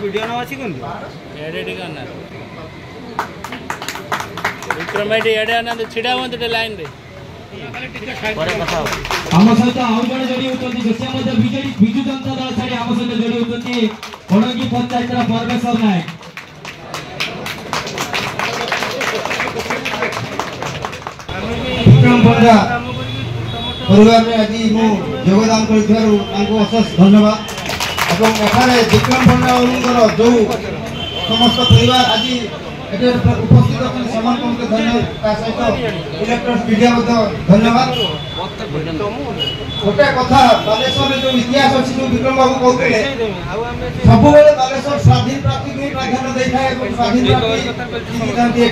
Video ना अच्छी कौन एडिट करना विक्रम एडी एडे ना छिड़ा हुआ तो लाइन रे आम सहित आउ जड़े जोड़ी होती विजु जनता दल छाड़ी आम सहित जोड़ी होती कोणगी पंचायत परमेश्वर नायक विक्रम पंडा परिवार में आज मु योगदान कर अशेष धन्यवाद विक्रम पंडा जो समस्त परिवार आज उपस्थित अच्छे सहित इलेक्ट्रोनिक्स मीडिया धन्यवाद गोटे कथा बालेश्वर जो इतिहास अच्छी जो विक्रम बाबू कहते सब बालेश्वर स्वाधीन प्राप्ति को प्राधान्य दे था स्वाधीन प्राप्ति कारण जी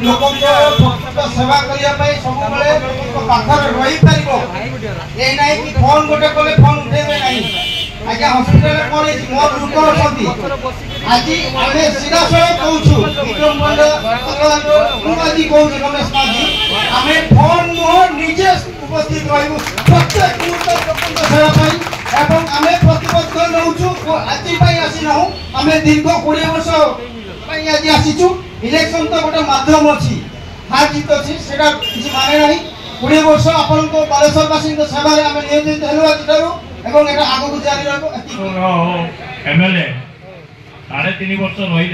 लोक सेवा करने सब पाखर रही पार ये ना कि फोन गोटे कले फोन उठेबे नहीं आज्ञा हॉस्पिटल कौन मोर लोक अच्छा आज आम सीधा सड़क कहूँ विक्रम पंडा आज कहूँ रमेश माझी आम फोन नुह निजे उपस्थित रही प्रत्येक मुहूर्त सेवा आम प्रतिबद्ध नौ आज आसीना आम दीर्घ 20 वर्ष आज आसीचु इलेक्शन तो गोटे माध्यम अच्छी हार जीत अच्छी से माने ना 20 वर्ष आपण बालेश्वरवासी सेवा आम नियोजित हेलु आज आगू जारी एमएलए 3.5 वर्ष रही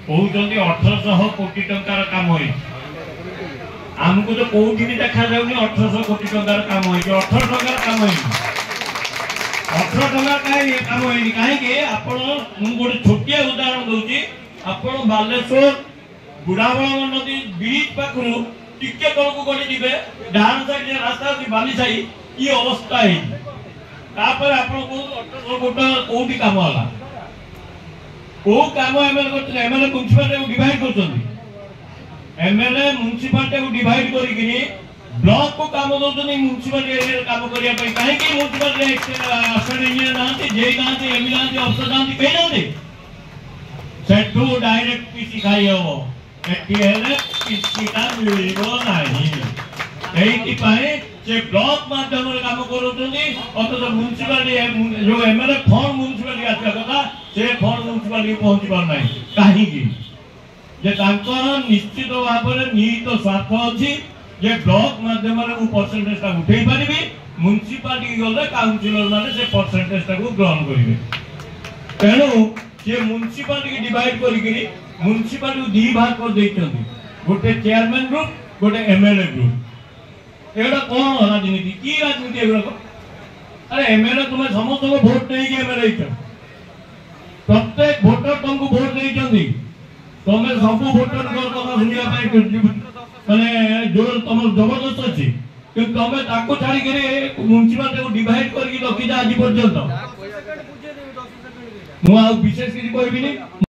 कहते 1800 कोटी टंकार काम हो आमको तो कौटी भी देखा जाऊनी 1800 कोटी टंकार काम हो 18 टंकार काम हो 18 टंका कहीं काम हो कहीं आपण गोटे छोटिया उदाहरण दूसरी आपण बालेश्वर बुढ़ाबल नदी ब्रिज पाखु टिके तल को गड़ी जीवे डान साइड रास्ता अच्छी बाली साई ये अवस्था है कोटी काम है को काम एमएलए करते एमएलए म्युनिसिपालिटी डिवाइड कर एमएलए म्युनिसिपालिटी को डिवाइड करी ब्लॉक को काम दौरान म्युनिसिपालिटी एरिया काम करने कहीं म्युनिसिपालिटी असिस्टेंट इंजीनियर ना जे ना एमई ना अफसर ना कहीं ना सेठू डायरेक्ट पीसी खाई हम पीसीटा मिलना से ब्लॉक माध्यम काम कर म्युनिसिपालिटी जो एमएलए फंड म्युनिसिपालिटी आसा कथा से फंड म्युनिसिपालिटी पहुंची पारना कहीं निश्चित भाव में निहित स्वार्थ अच्छी जे ब्लॉक माध्यम परसेंटेज उठे पारि म्युनिसिपालिटी गले काउंसिलर माने से परसेंटेज ग्रहण करेंगे तेणु से म्युनिसिपालिटी डिवाइड करी म्युनिसिपालिटी दी भाग कर देइछन्ती गोटे चेयरमैन ग्रुप गोटे एमएलए ग्रुप एटा कौन राजनीति की राजनीति एगुड़ा अरे एमएलए तुम्हें समस्त भोट नहीं एमएलए प्रत्येक भोटर तुमको भोट नहीं तुम्हें सब भोटर कथा सुनिया माने जोर तुम जबरदस्त अच्छी कि तुम्हें ताको छाड़ी करे म्युनिसिपालिटी को डिवाइड करके रखी आज पर्यंत मु विशेष किसी कहबी नहीं।